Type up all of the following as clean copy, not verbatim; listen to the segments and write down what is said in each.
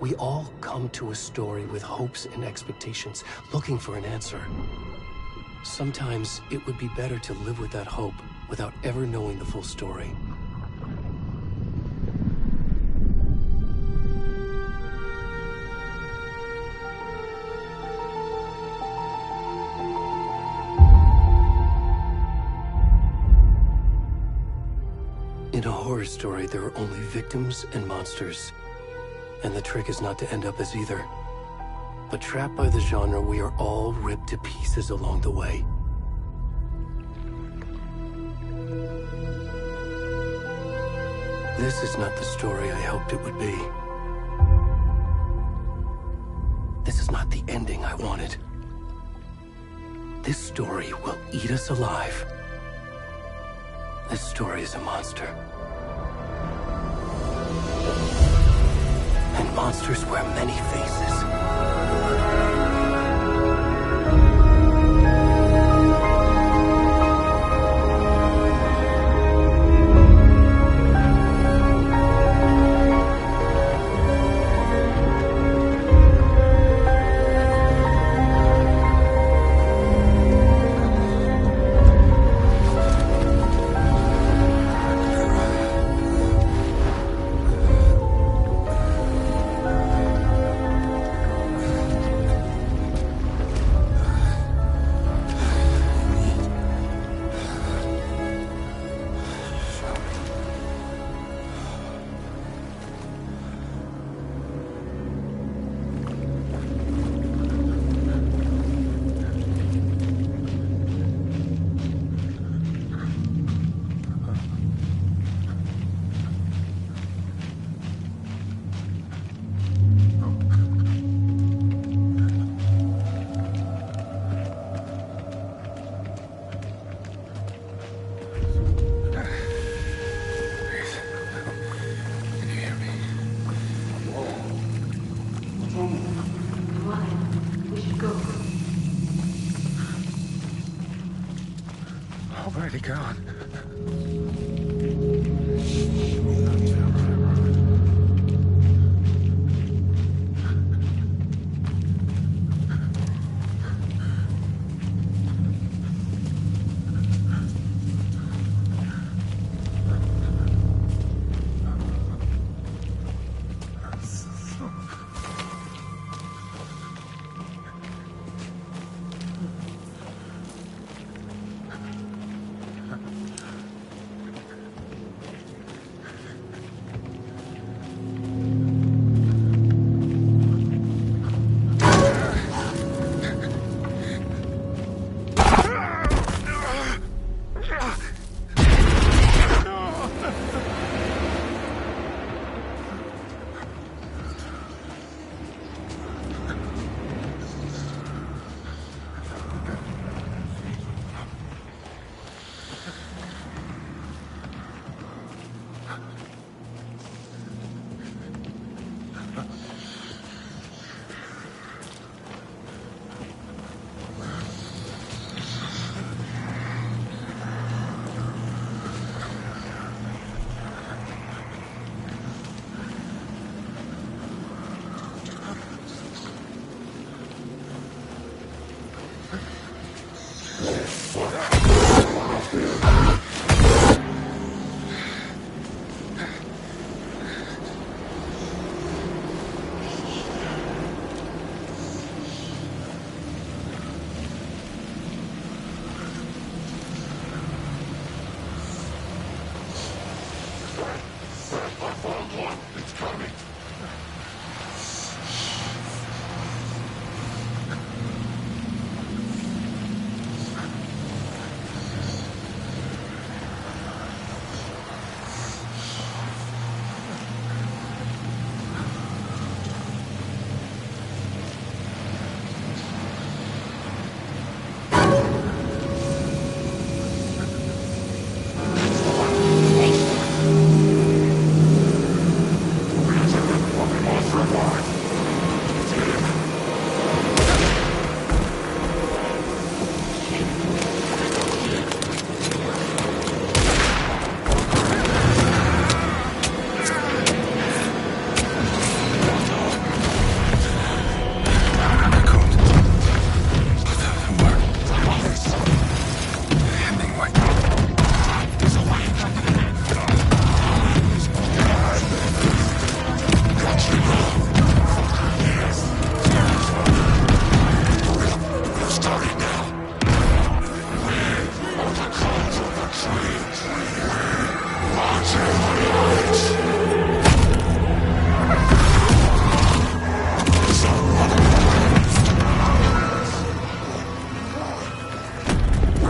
We all come to a story with hopes and expectations, looking for an answer. Sometimes it would be better to live with that hope without ever knowing the full story. In a horror story, there are only victims and monsters. And the trick is not to end up as either. But trapped by the genre, we are all ripped to pieces along the way. This is not the story I hoped it would be. This is not the ending I wanted. This story will eat us alive. This story is a monster. And monsters wear many faces. Already gone. It's coming.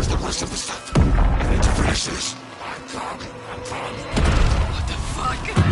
Where's the rest of the stuff? I need to finish this. I'm done. What the fuck?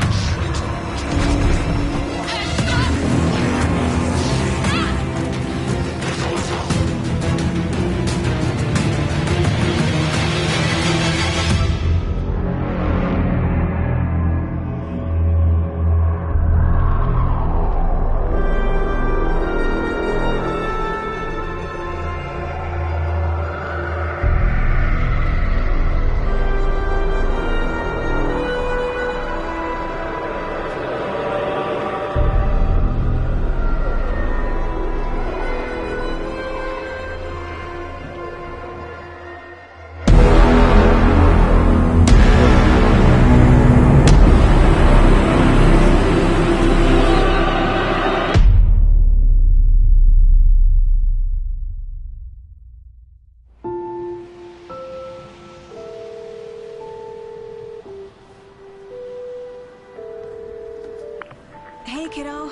Hey, kiddo.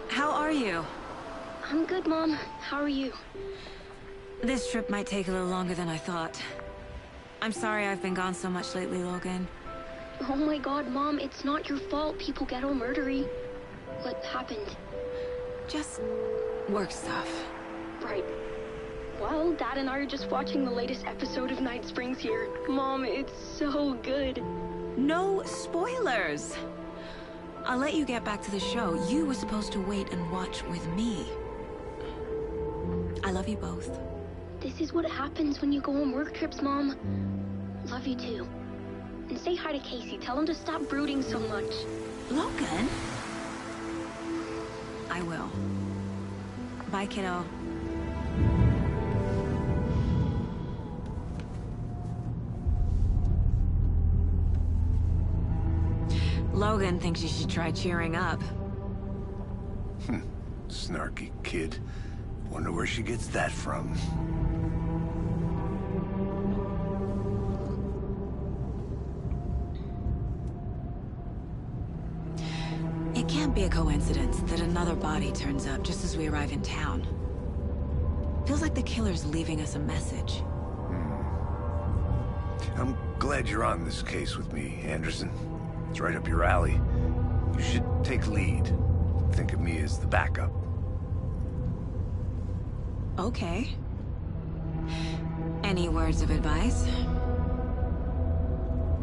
How are you? I'm good, Mom. How are you? This trip might take a little longer than I thought. I'm sorry I've been gone so much lately, Logan. Oh my god, Mom, it's not your fault people get all murdery. What happened? Just work stuff. Right. Well, Dad and I are just watching the latest episode of Night Springs here. Mom, it's so good. No spoilers! I'll let you get back to the show. You were supposed to wait and watch with me. I love you both. This is what happens when you go on work trips, Mom. Love you too. And say hi to Casey. Tell him to stop brooding so much. Logan? I will. Bye, kiddo. Logan thinks you should try cheering up. Snarky kid. Wonder where she gets that from. It can't be a coincidence that another body turns up just as we arrive in town. Feels like the killer's leaving us a message. I'm glad you're on this case with me, Anderson. It's right up your alley. You should take lead. Think of me as the backup. Okay. Any words of advice?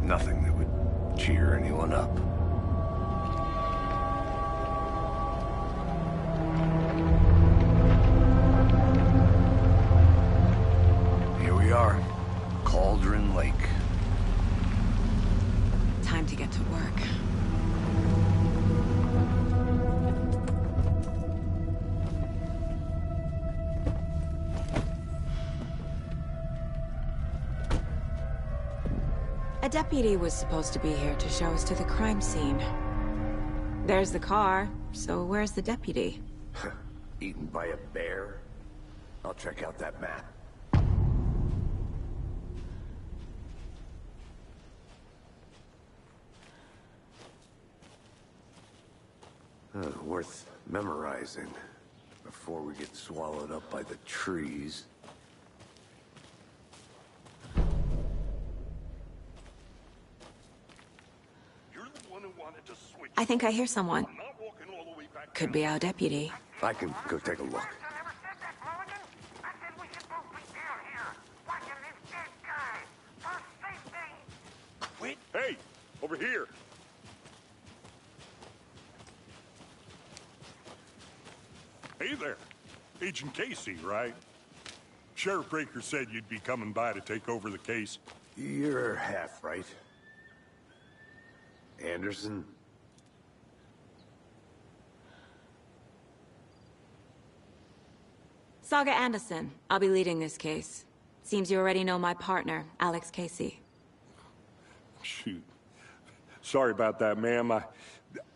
Nothing that would cheer anyone up. Here we are. Cauldron Lake. Time to get to work. A deputy was supposed to be here to show us to the crime scene. There's the car, so where's the deputy? Eaten by a bear? I'll check out that map. Worth memorizing before we get swallowed up by the trees. You're the one who wanted to switch. I think I hear someone. I'm not walking all the way back. Could be our deputy. I can go take a look. I never said that, Mulligan. I said we should both be down here, watching this dead guy. For safety. Quit. Hey, over here. Hey there. Agent Casey, right? Sheriff Breaker said you'd be coming by to take over the case. You're half right. Anderson? Saga Anderson. I'll be leading this case. Seems you already know my partner, Alex Casey. Shoot. Sorry about that, ma'am.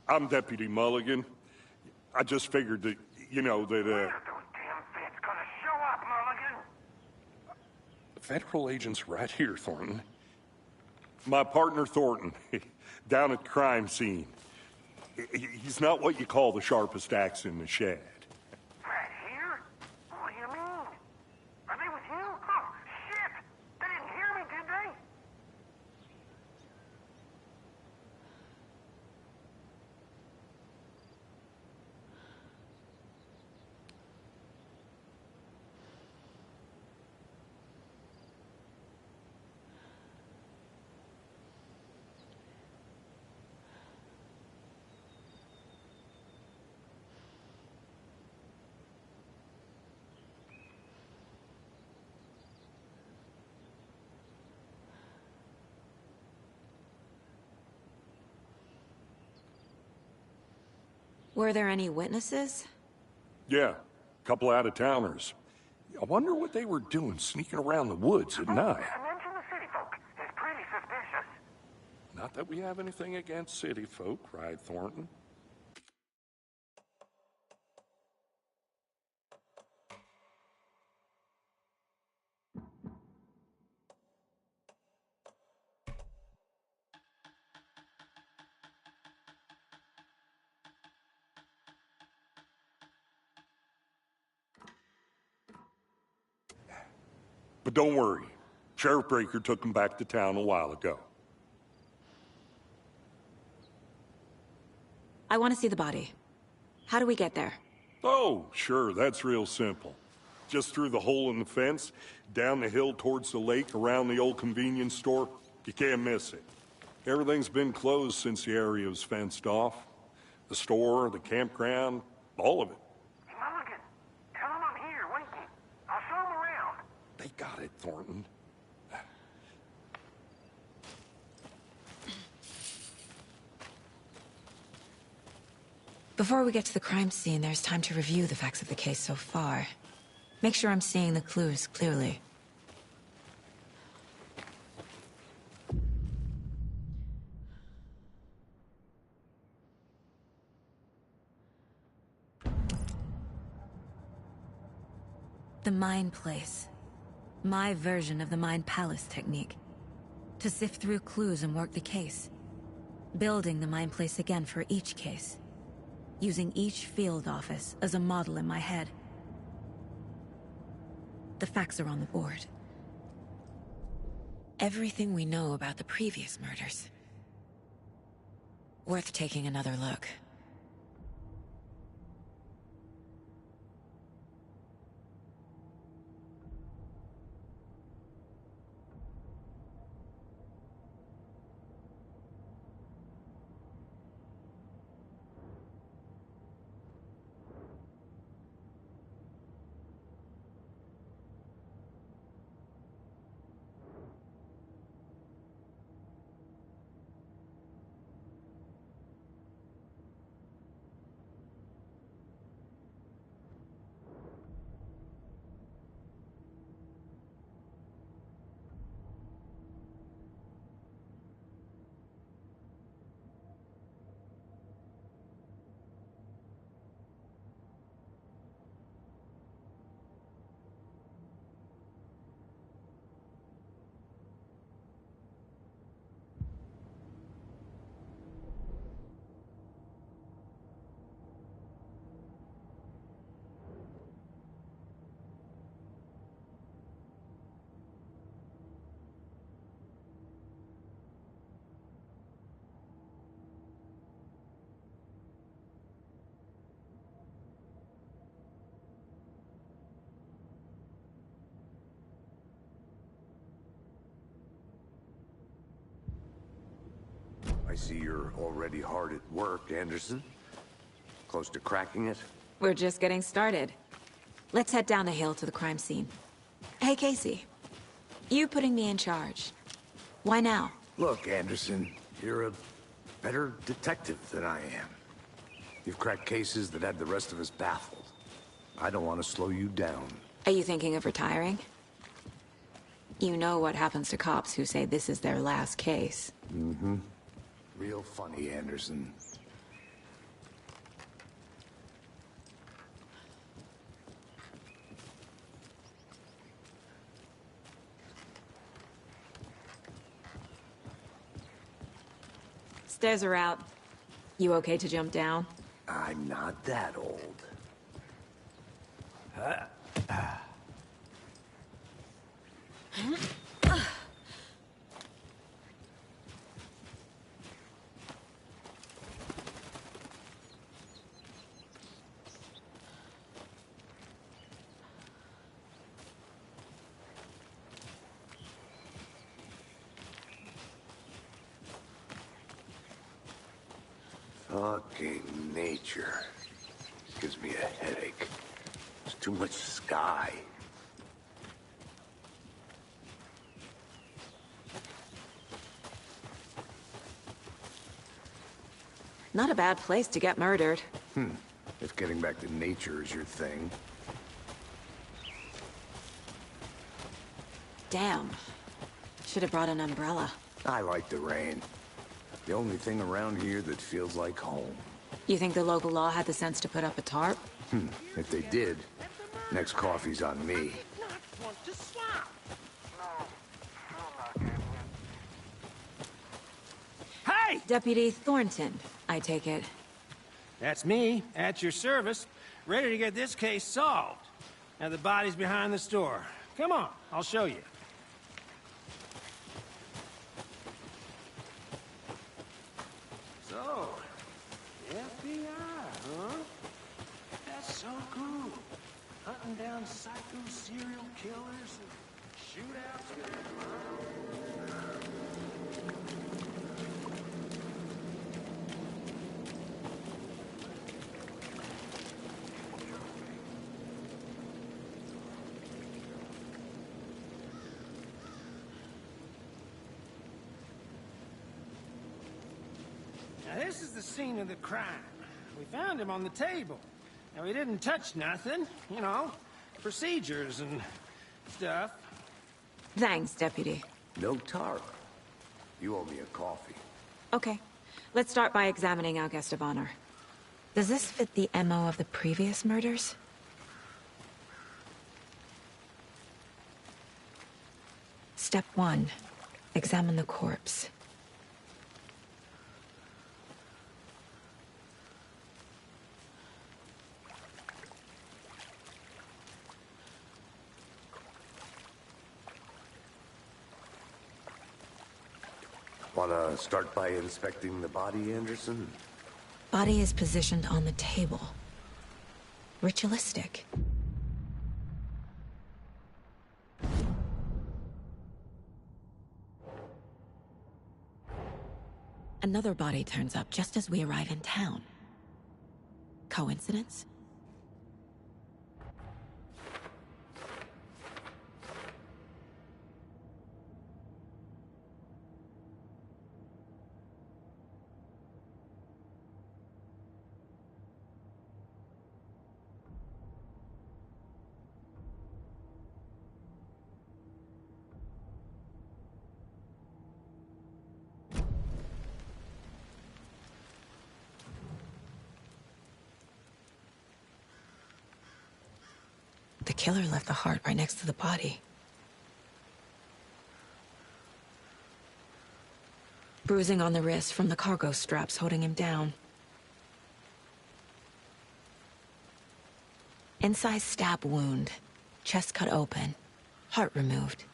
I'm Deputy Mulligan. I just figured that, you know, that, Those damn feds gonna show up, Mulligan. federal agent's right here, Thornton. My partner, Thornton, down at the crime scene. He's not what you call the sharpest axe in the shed. Right here? What do you mean? Are they with you? Oh, shit! Then Were there any witnesses? Yeah, a couple out-of-towners. I wonder what they were doing sneaking around the woods at night. Mention the city folk. It's pretty suspicious. Not that we have anything against city folk, right, Thornton? But don't worry. Sheriff Breaker took him back to town a while ago. I want to see the body. How do we get there? Oh, sure, that's real simple. Just through the hole in the fence, down the hill towards the lake, around the old convenience store. You can't miss it. Everything's been closed since the area was fenced off. The store, the campground, all of it. Mulligan, tell him I'm here, waiting. I'll show him around. They got it, Thornton. Before we get to the crime scene, there's time to review the facts of the case so far. Make sure I'm seeing the clues clearly. The Mind Place. My version of the Mind Palace technique. To sift through clues and work the case. Building the Mind Place again for each case. Using each field office as a model in my head. The facts are on the board. Everything we know about the previous murders. Worth taking another look. I see you're already hard at work, Anderson. Close to cracking it? We're just getting started. Let's head down the hill to the crime scene. Hey, Casey. You putting me in charge. Why now? Look, Anderson, you're a better detective than I am. You've cracked cases that had the rest of us baffled. I don't want to slow you down. Are you thinking of retiring? You know what happens to cops who say this is their last case. Mm-hmm. Real funny, Anderson. Stairs are out. You okay to jump down? I'm not that old. Fucking nature. Gives me a headache. There's too much sky. Not a bad place to get murdered. If getting back to nature is your thing. Damn. Should have brought an umbrella. I like the rain. The only thing around here that feels like home. You think the local law had the sense to put up a tarp? If they did, next coffee's on me. Not want to swap. Hey! Deputy Thornton, I take it. That's me, at your service, ready to get this case solved. Now the body's behind the store. Come on, I'll show you. So, the FBI, huh? That's so cool. Hunting down psycho serial killers and shootouts. Now this is the scene of the crime. We found him on the table. Now he didn't touch nothing, you know, procedures and stuff. Thanks, Deputy. No tarp. You owe me a coffee. Okay. Let's start by examining our guest of honor. Does this fit the MO of the previous murders? Step 1. Examine the corpse. Wanna start by inspecting the body, Anderson? Body is positioned on the table. Ritualistic. Another body turns up just as we arrive in town. Coincidence? The killer left the heart right next to the body. Bruising on the wrist from the cargo straps holding him down. Incised stab wound. Chest cut open. Heart removed.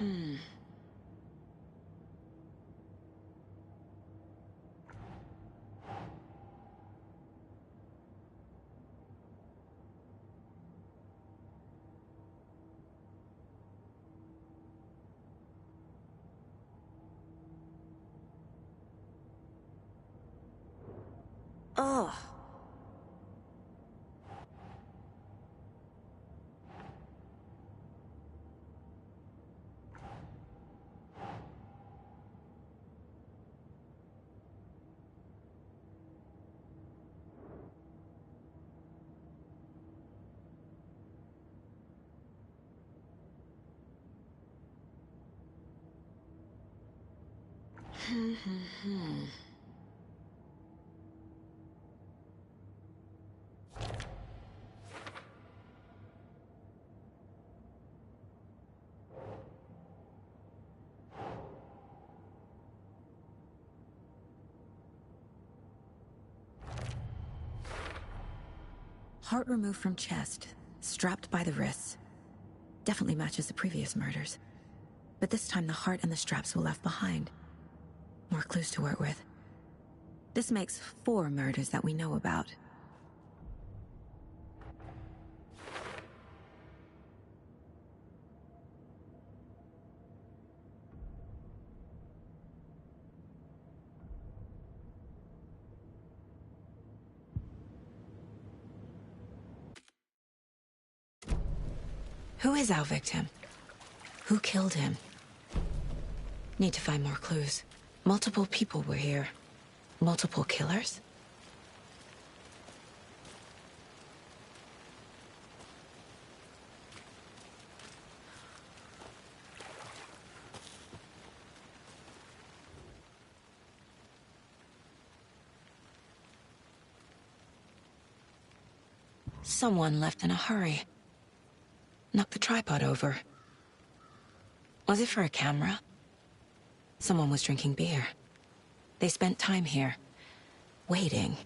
Ugh. Heart removed from chest, strapped by the wrists. Definitely matches the previous murders. But this time the heart and the straps were left behind. More clues to work with. This makes 4 murders that we know about. Who is our victim? Who killed him? Need to find more clues. Multiple people were here. Multiple killers? Someone left in a hurry. Knocked the tripod over. Was it for a camera? Someone was drinking beer. They spent time here, waiting.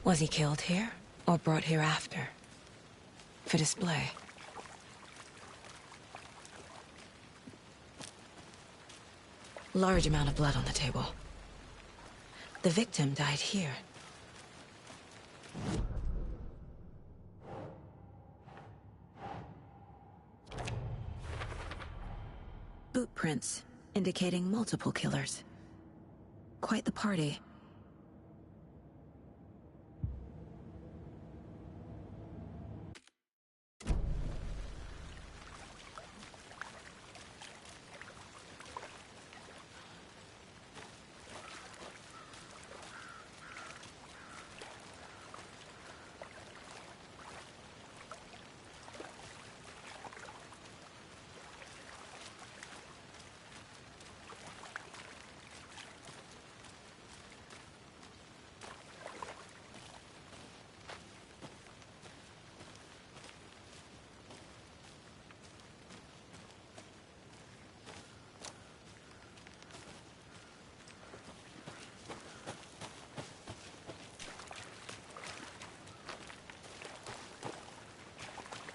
Was he killed here, or brought here after? For display? Large amount of blood on the table. The victim died here. Boot prints, indicating multiple killers. Quite the party.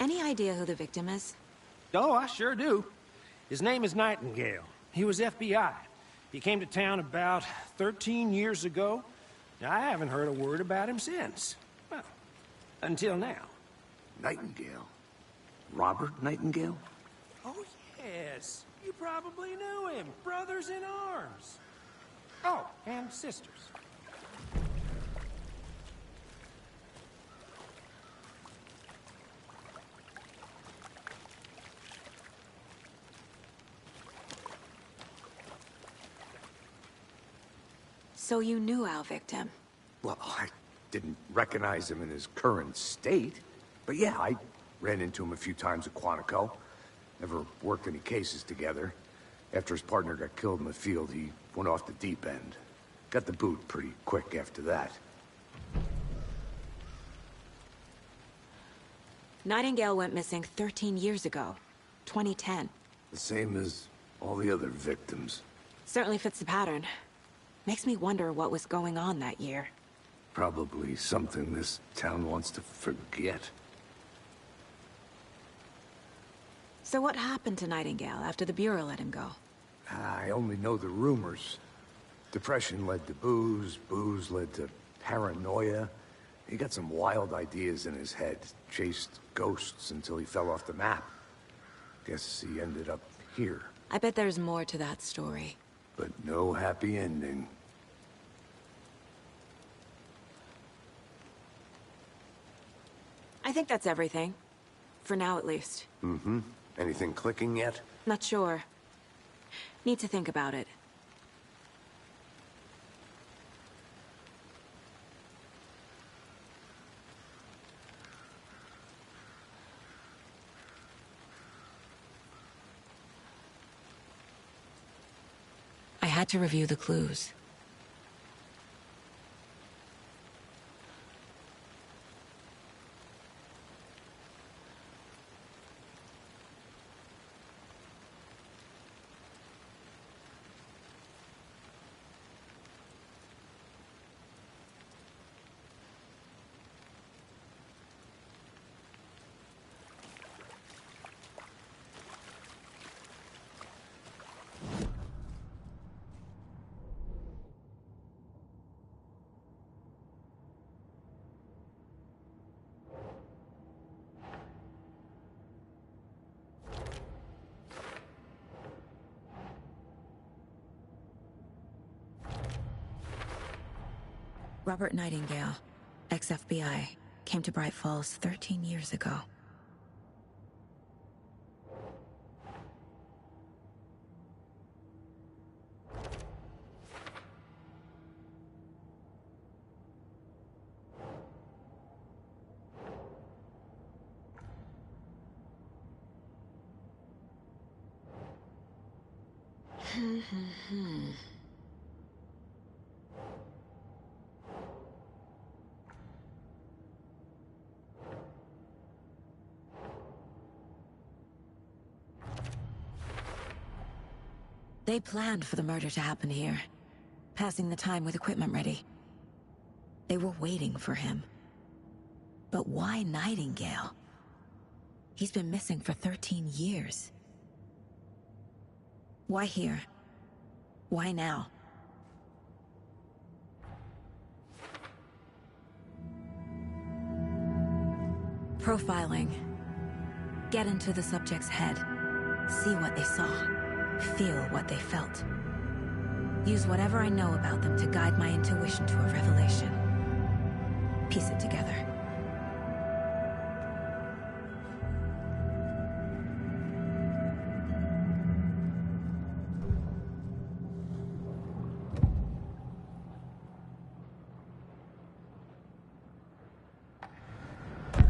Any idea who the victim is? Oh, I sure do. His name is Nightingale. He was FBI. He came to town about 13 years ago. Now, I haven't heard a word about him since. Well, until now. Nightingale? Robert Nightingale? Oh, yes. You probably knew him. Brothers in arms. Oh, and sisters. So you knew our victim? Well, I didn't recognize him in his current state. But yeah, I ran into him a few times at Quantico. Never worked any cases together. After his partner got killed in the field, he went off the deep end. Got the boot pretty quick after that. Nightingale went missing 13 years ago. 2010. The same as all the other victims. Certainly fits the pattern. Makes me wonder what was going on that year. Probably something this town wants to forget. So what happened to Nightingale after the Bureau let him go? I only know the rumors. Depression led to booze, booze led to paranoia. He got some wild ideas in his head, chased ghosts until he fell off the map. Guess he ended up here. I bet there's more to that story. But no happy ending. I think that's everything. For now, at least. Mm-hmm. Anything clicking yet? Not sure. Need to think about it. I had to review the clues. Robert Nightingale, ex-FBI, came to Bright Falls 13 years ago. They planned for the murder to happen here, passing the time with equipment ready. They were waiting for him. But why Nightingale? He's been missing for 13 years. Why here? Why now? Profiling. Get into the subject's head. See what they saw. Feel what they felt. Use whatever I know about them to guide my intuition to a revelation. Piece it together.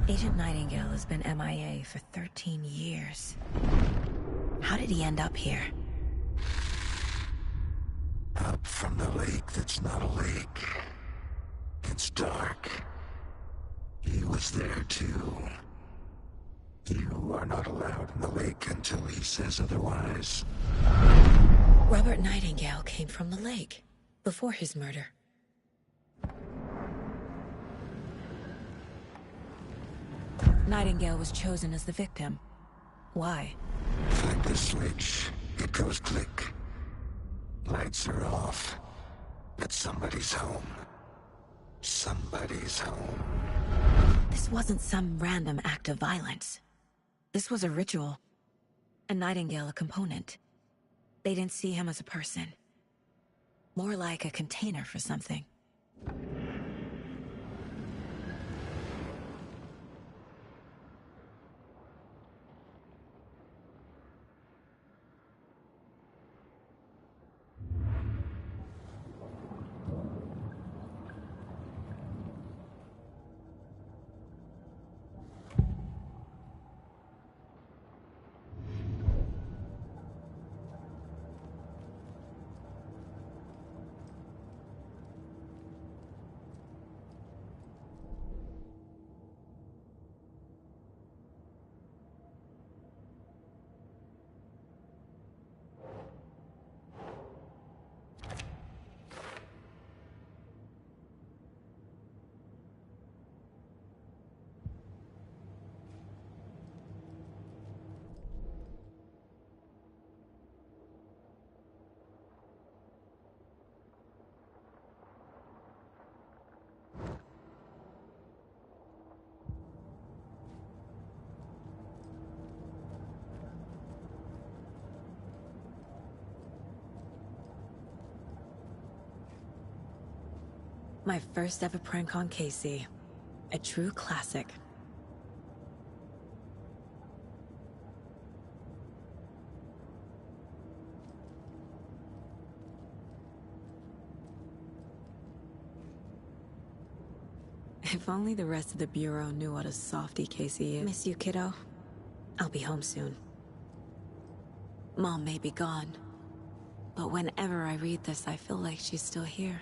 Agent Nightingale has been MIA for 13 years. How did he end up here? Up from the lake that's not a lake. It's dark. He was there too. You are not allowed in the lake until he says otherwise. Robert Nightingale came from the lake, before his murder. Nightingale was chosen as the victim. Why? Find the switch. It goes click. Lights are off. But somebody's home. Somebody's home. This wasn't some random act of violence. This was a ritual. And Nightingale a component. They didn't see him as a person. More like a container for something. My first ever prank on Casey. A true classic. If only the rest of the Bureau knew what a softie Casey is. Miss you, kiddo. I'll be home soon. Mom may be gone, but whenever I read this, I feel like she's still here.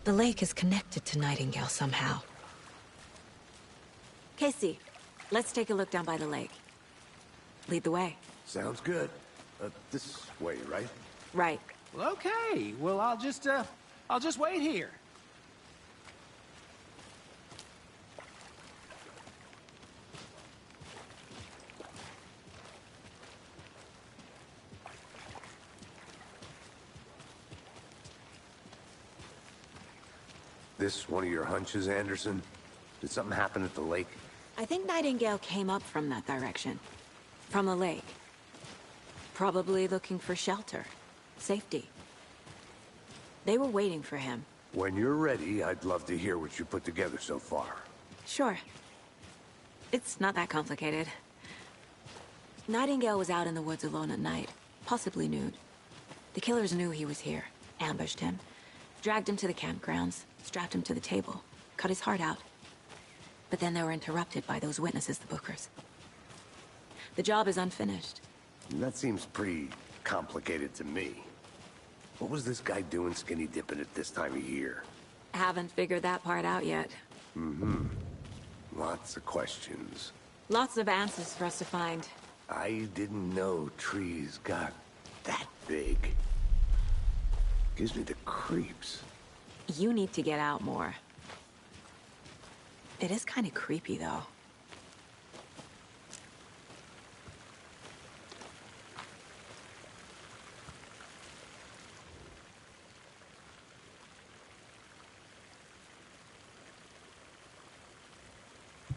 The lake is connected to Nightingale somehow. Casey, let's take a look down by the lake. Lead the way. Sounds good. This way, right? Right. Well, okay. Well, I'll just wait here. This one of your hunches, Anderson? Did something happen at the lake? I think Nightingale came up from that direction. From the lake. Probably looking for shelter. Safety. They were waiting for him. When you're ready, I'd love to hear what you put together so far. Sure. It's not that complicated. Nightingale was out in the woods alone at night, possibly nude. The killers knew he was here, ambushed him, dragged him to the campgrounds, strapped him to the table, cut his heart out. But then they were interrupted by those witnesses, the Bookers. The job is unfinished. That seems pretty complicated to me. What was this guy doing skinny dipping at this time of year? Haven't figured that part out yet. Lots of questions. Lots of answers for us to find. I didn't know trees got that big. Gives me the creeps. You need to get out more. It is kind of creepy, though.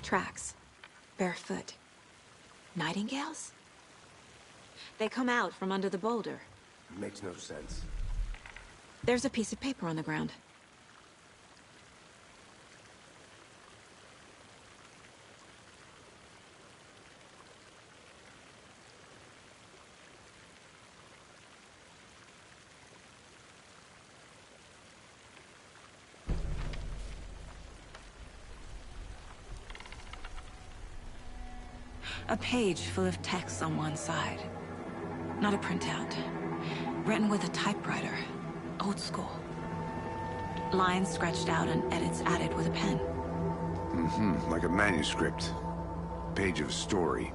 Tracks. Barefoot. Nightingales? They come out from under the boulder. Makes no sense. There's a piece of paper on the ground. A page full of text on one side. Not a printout. Written with a typewriter. Old school. Lines scratched out and edits added with a pen. Like a manuscript. Page of a story.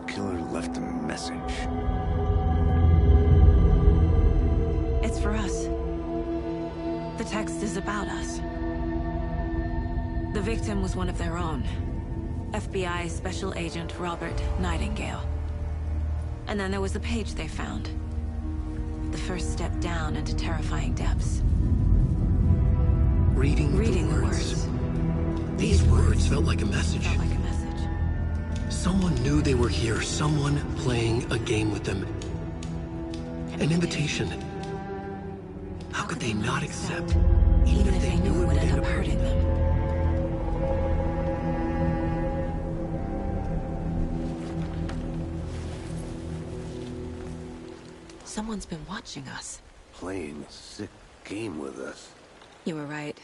Killer left a message. It's for us. The text is about us. The victim was one of their own. FBI Special Agent Robert Nightingale. And then there was the page they found. The first step down into terrifying depths. Reading the words. These words felt like a message. Someone knew they were here, someone playing a game with them. An invitation. How could they not accept, even if they knew it would end up hurting them? Someone's been watching us. Playing a sick game with us. You were right.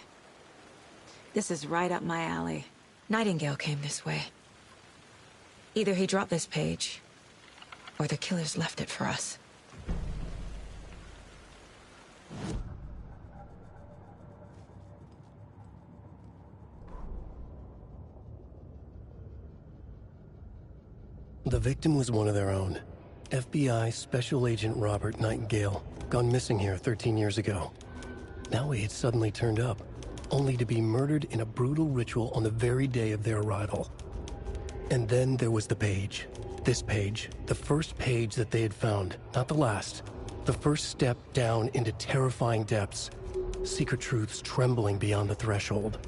This is right up my alley. Nightingale came this way. Either he dropped this page, or the killers left it for us. The victim was one of their own. FBI Special Agent Robert Nightingale, gone missing here 13 years ago. Now he had suddenly turned up, only to be murdered in a brutal ritual on the very day of their arrival. And then there was the page. This page, the first page that they had found, not the last. The first step down into terrifying depths. Secret truths trembling beyond the threshold.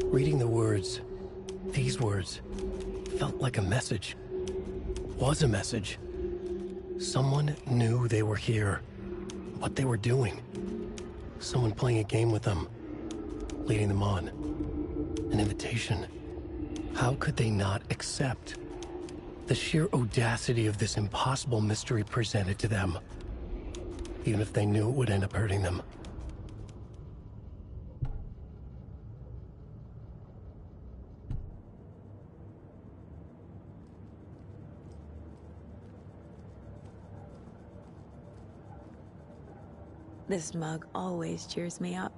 Reading the words, these words, felt like a message. Was a message. Someone knew they were here. what they were doing. Someone playing a game with them, leading them on. An invitation. How could they not accept? The sheer audacity of this impossible mystery presented to them, even if they knew it would end up hurting them. This mug always cheers me up.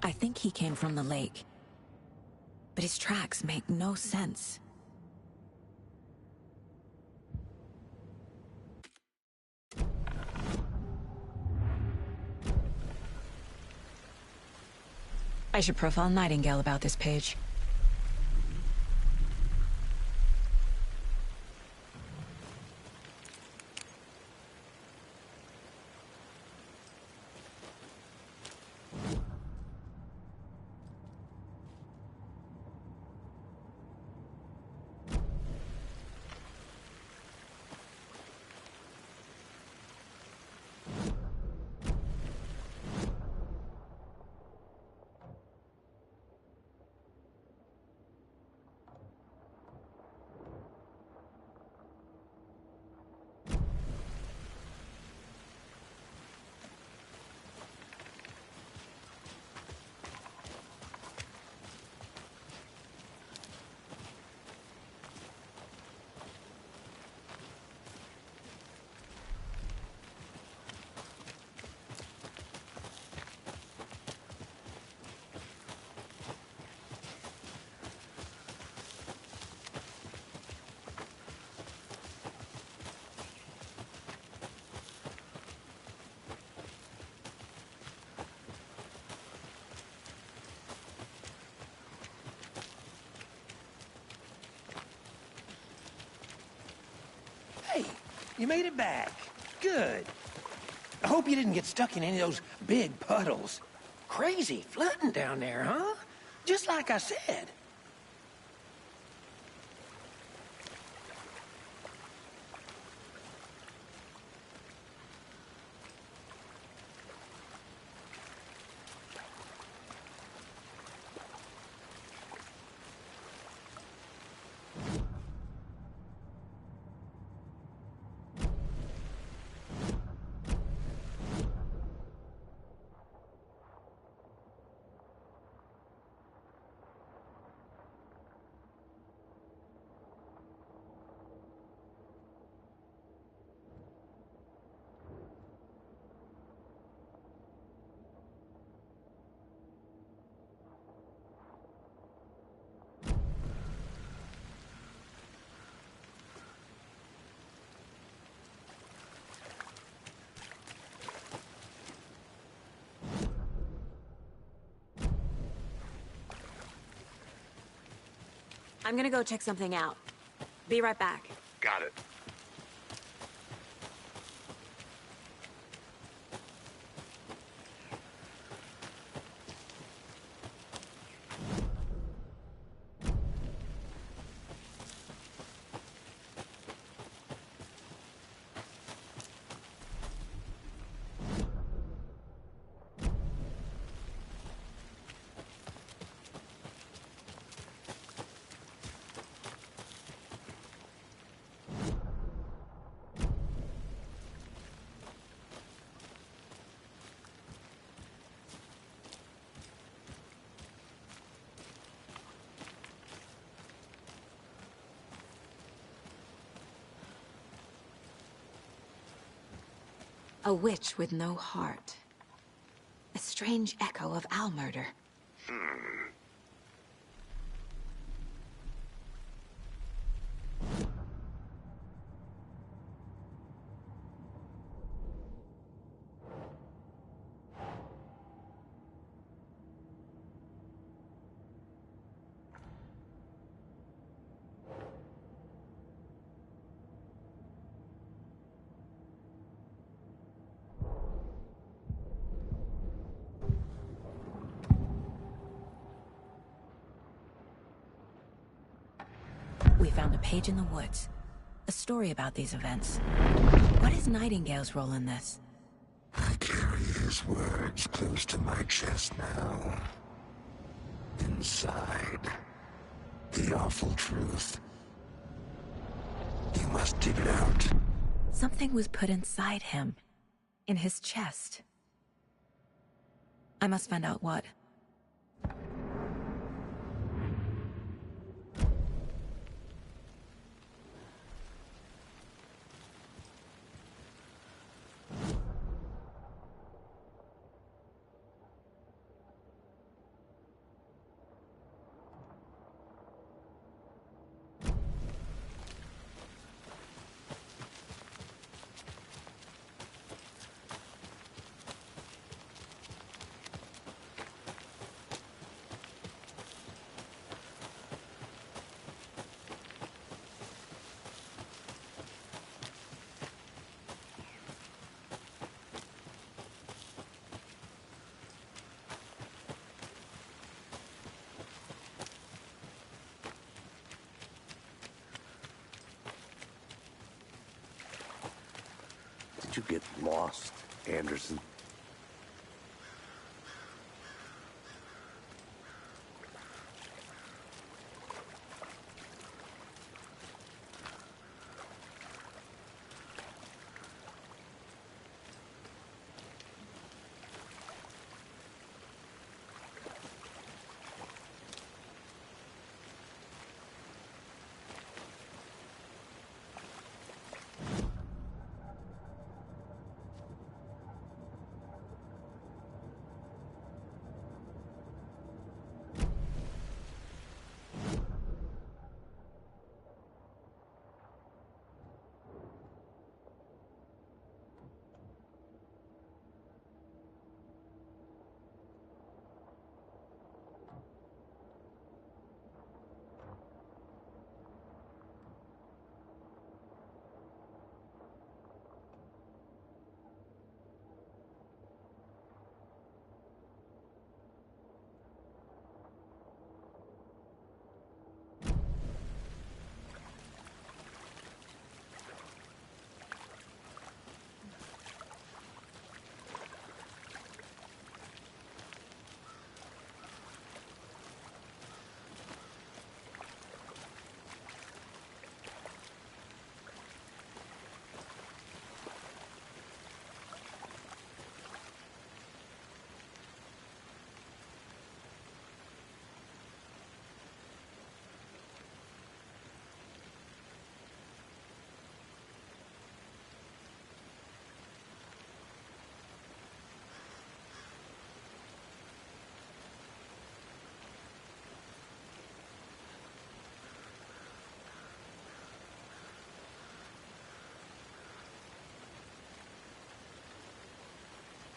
I think he came from the lake, but his tracks make no sense. I should profile Nightingale about this page. Hey, you made it back. Good. I hope you didn't get stuck in any of those big puddles. Crazy flooding down there, huh? Just like I said. I'm gonna go check something out. Be right back. Got it. A witch with no heart. A strange echo of owl murder. We found a page in the woods. A story about these events. What is Nightingale's role in this? I carry his words close to my chest now. Inside, the awful truth. You must dig it out. Something was put inside him. In his chest. I must find out what. Did you get lost, Anderson?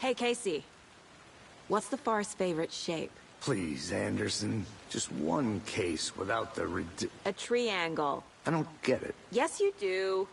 Hey, Casey. What's the Forest's favorite shape? Please, Anderson. Just one case without the A triangle. I don't get it. Yes, you do.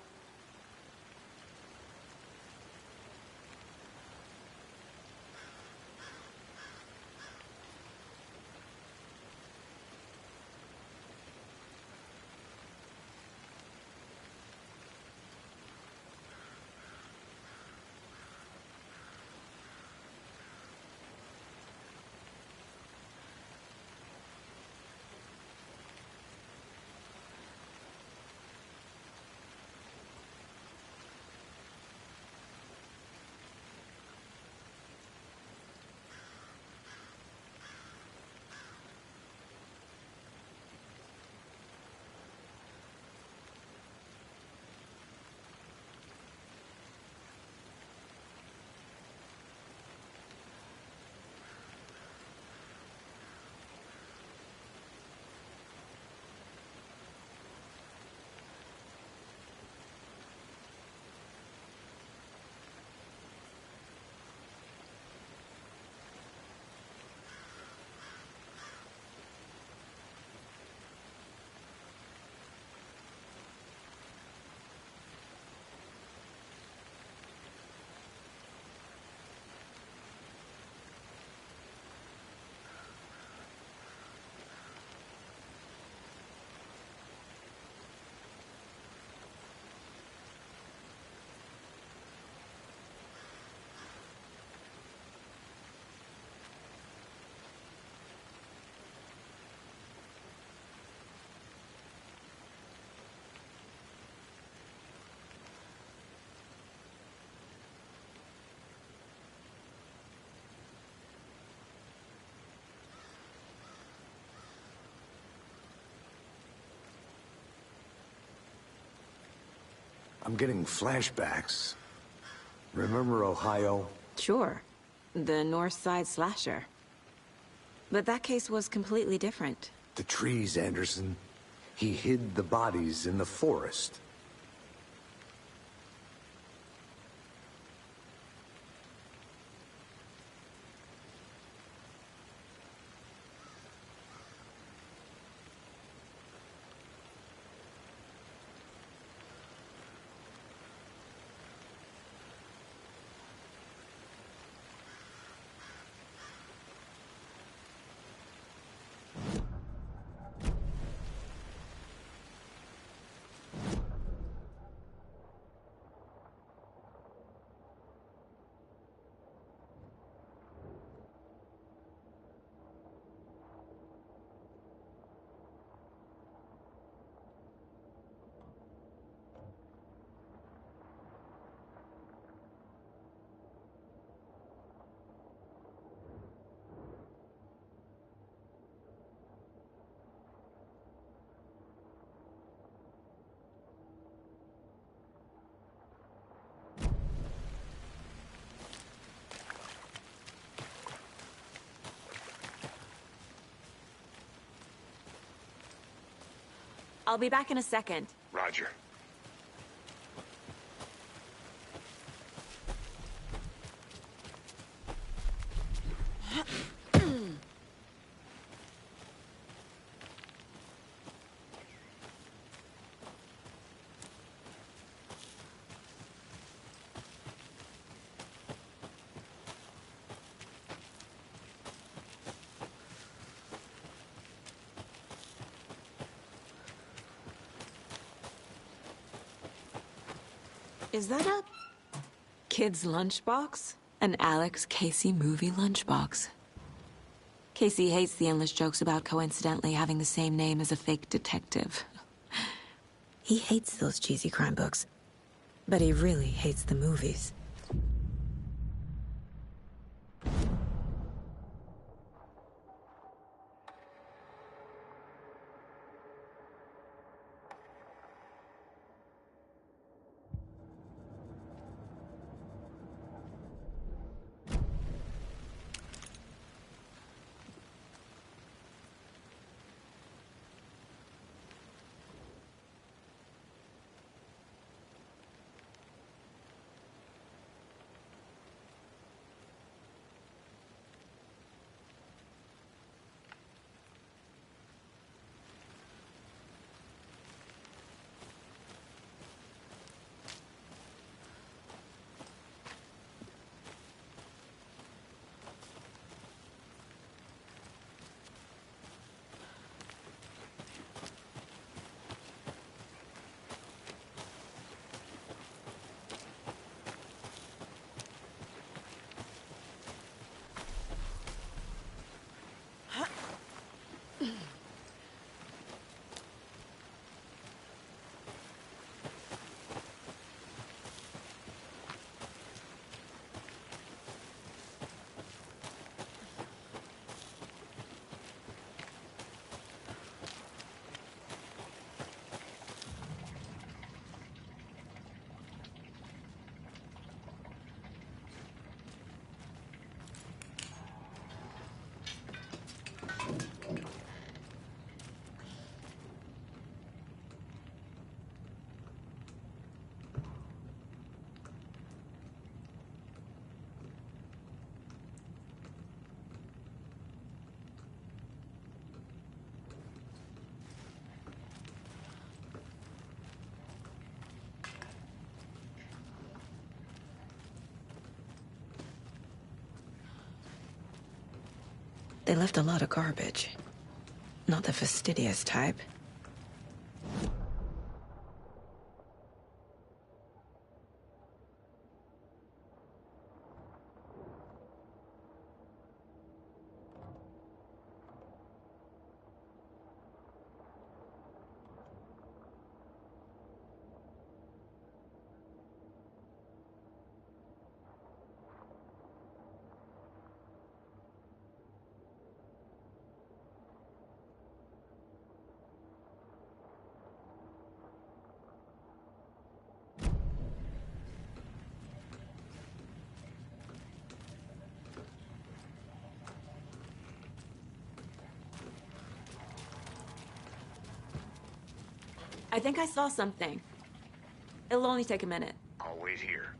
I'm getting flashbacks. Remember Ohio? Sure. The North Side slasher. But that case was completely different. The trees, Anderson. He hid the bodies in the forest. I'll be back in a second. Roger. Is that a kid's lunchbox? An Alex Casey movie lunchbox. Casey hates the endless jokes about coincidentally having the same name as a fake detective. He hates those cheesy crime books, but he really hates the movies. They left a lot of garbage. Not the fastidious type. I think I saw something. It'll only take a minute. I'll wait here.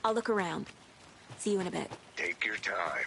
I'll look around. See you in a bit. Take your time.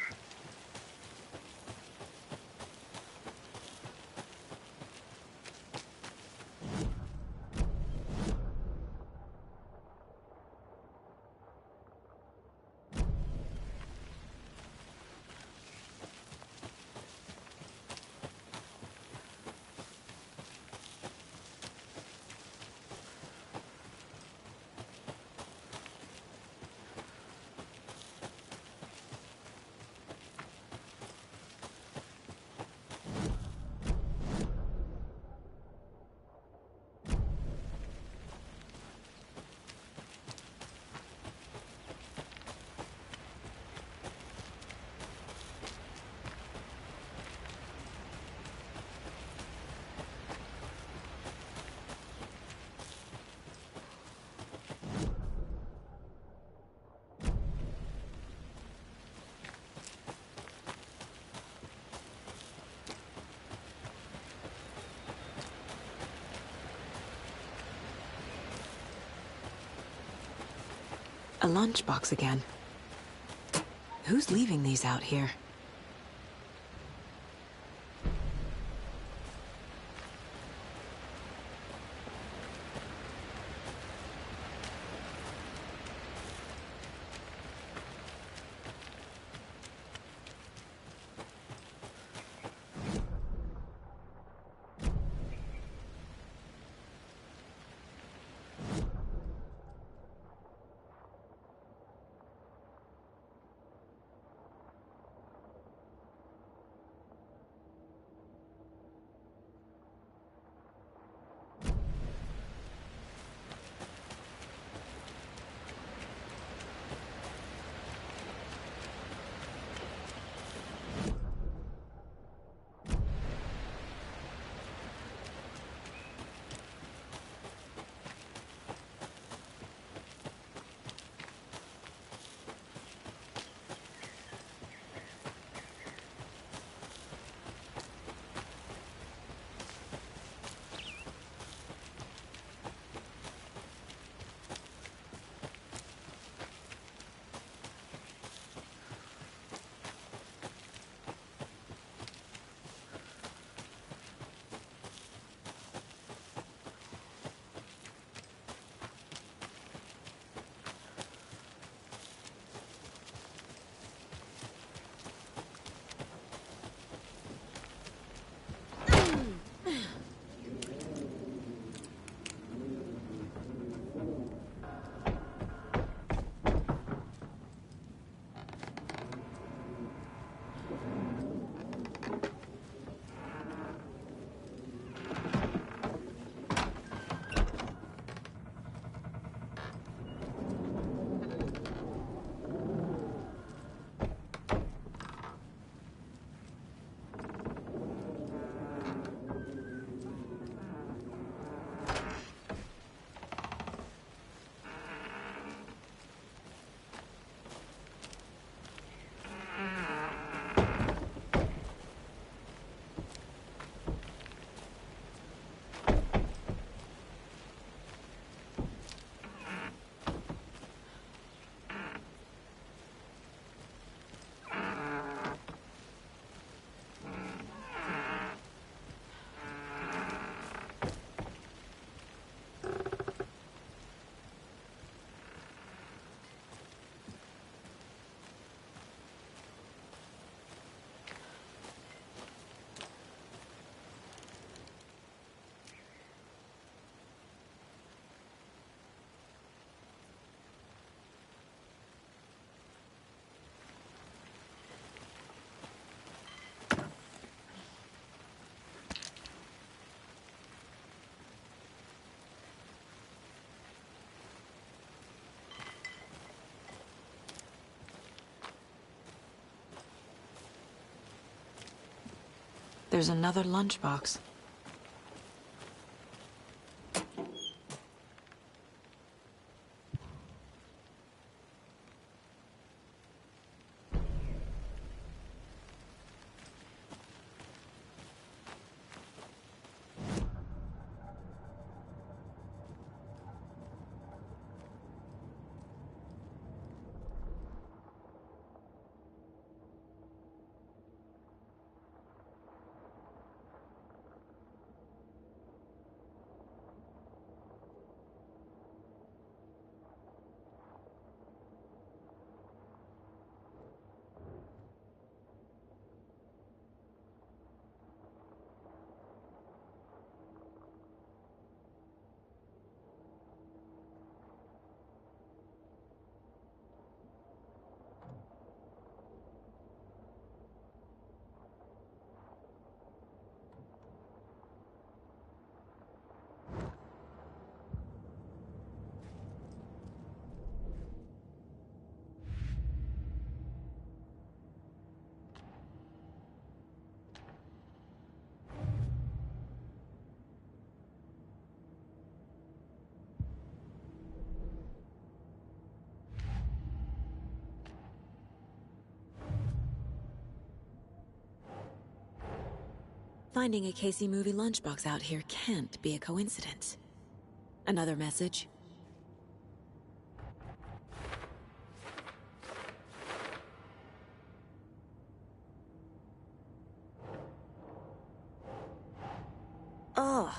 A lunchbox again. Who's leaving these out here? There's another lunchbox. Finding a Casey movie lunchbox out here can't be a coincidence. Another message? Ugh.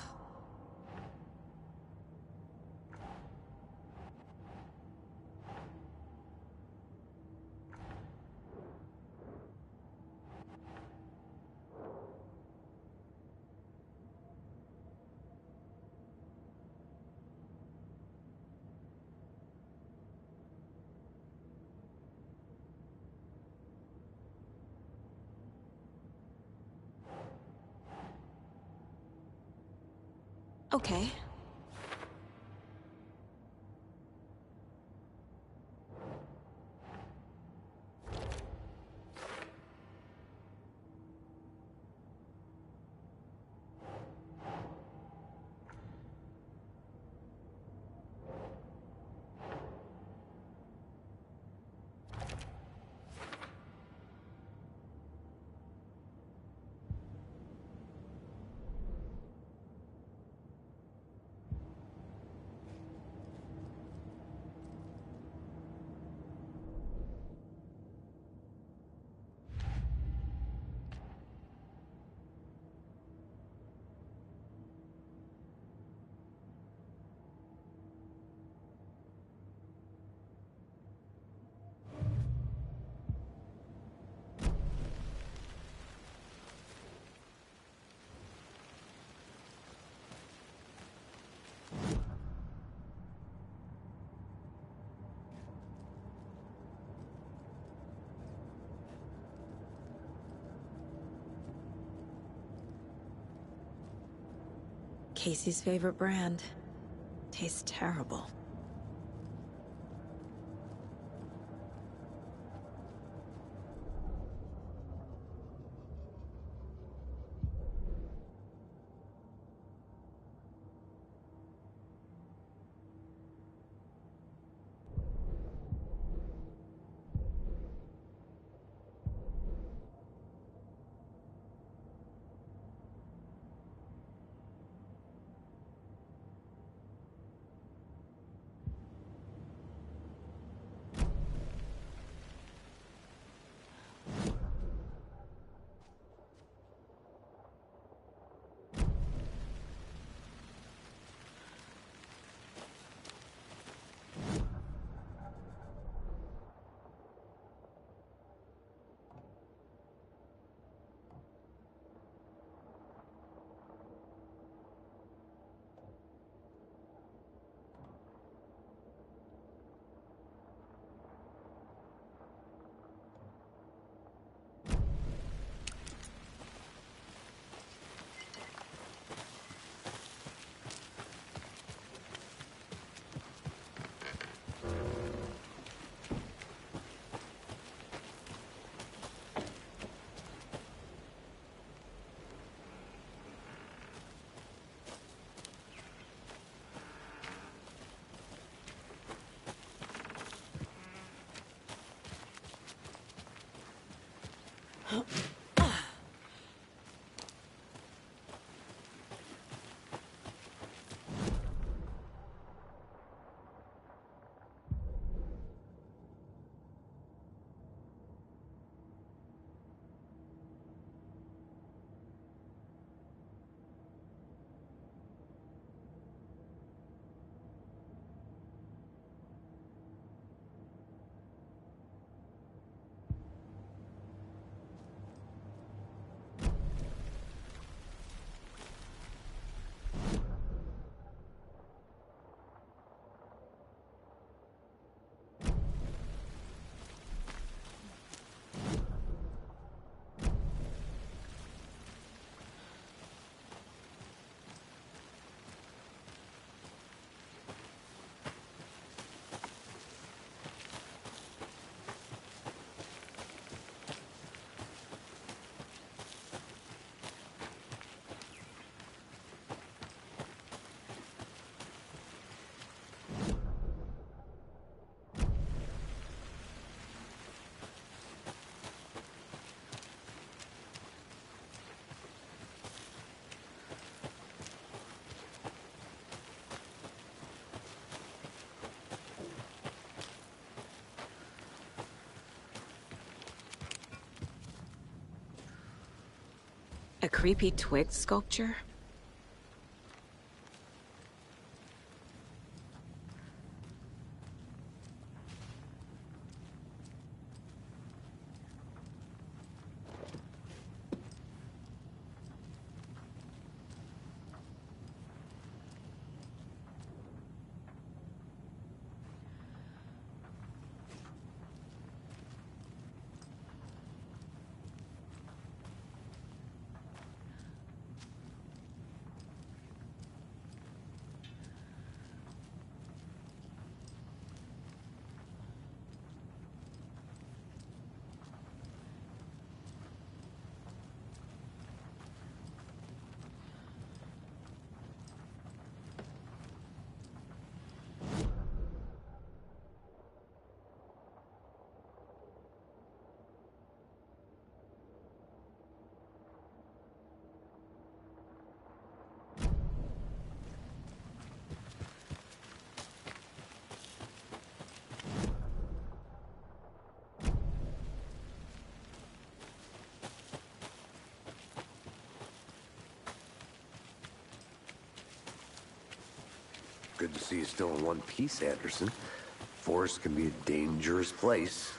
Okay. Casey's favorite brand. Tastes terrible. A creepy twig sculpture? Good to see you still in one piece, Anderson. Forest can be a dangerous place.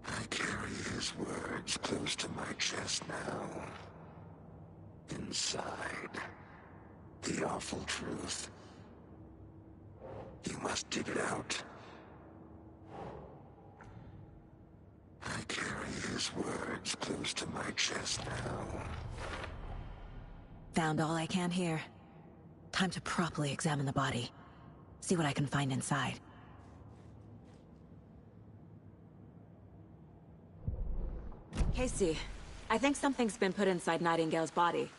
I carry his words close to my chest now. Inside, the awful truth. You must dig it out. I carry his words close to my chest now. Found all I can here. Time to properly examine the body. See what I can find inside. Casey, I think something's been put inside Nightingale's body.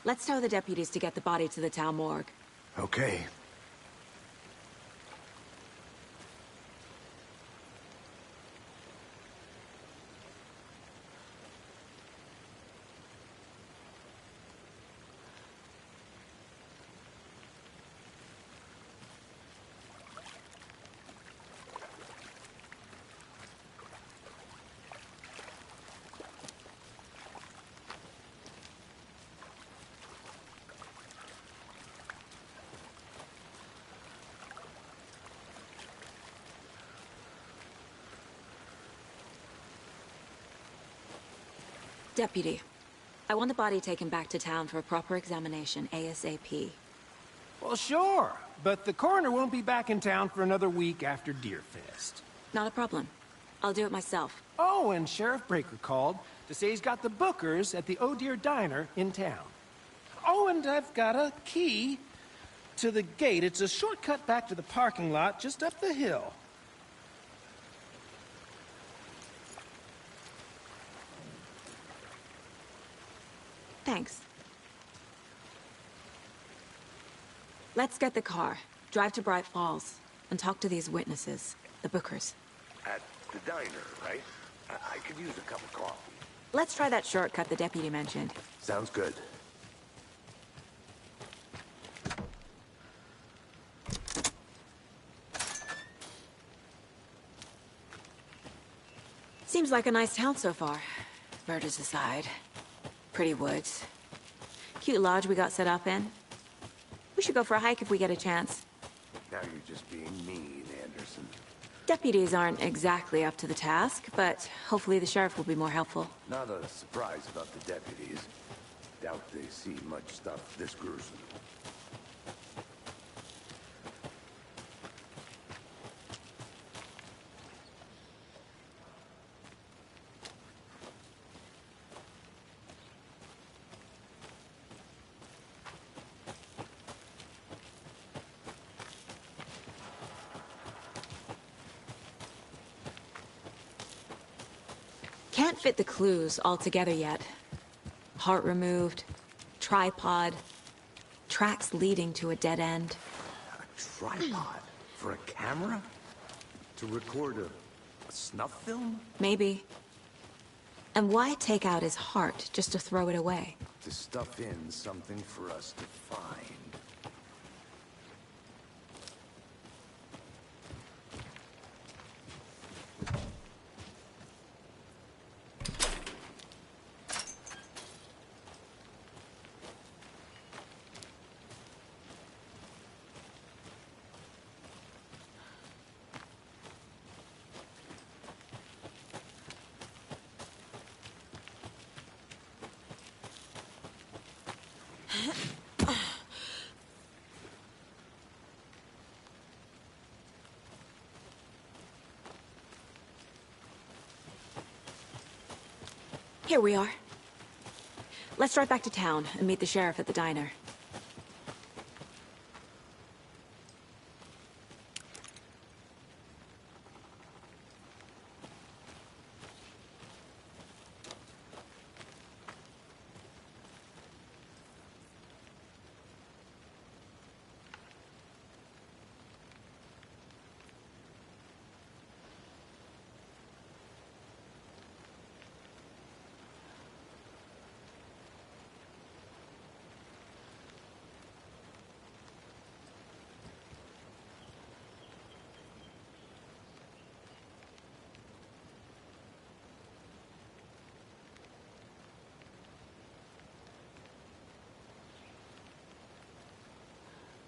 Let's tell the deputies to get the body to the town morgue. Okay. Deputy, I want the body taken back to town for a proper examination, ASAP. Well, sure, but the coroner won't be back in town for another week after Deerfest. Not a problem. I'll do it myself. Oh, and Sheriff Breaker called to say he's got the Bookers at the Oh Dear Diner in town. Oh, and I've got a key to the gate. It's a shortcut back to the parking lot just up the hill. Thanks. Let's get the car, drive to Bright Falls, and talk to these witnesses, the Bookers. At the diner, right? I could use a cup of coffee. Let's try that shortcut the deputy mentioned. Sounds good. Seems like a nice town so far. Murders aside. Pretty woods. Cute lodge we got set up in. We should go for a hike if we get a chance. Now you're just being mean, Anderson. Deputies aren't exactly up to the task, but hopefully the sheriff will be more helpful. Not a surprise about the deputies. Doubt they see much stuff this gruesome. Can't fit the clues all together yet. Heart removed, tripod, tracks leading to a dead end. A tripod? For a camera? To record a snuff film? Maybe. And why take out his heart just to throw it away? To stuff in something for us to find. Here we are. Let's drive back to town and meet the sheriff at the diner.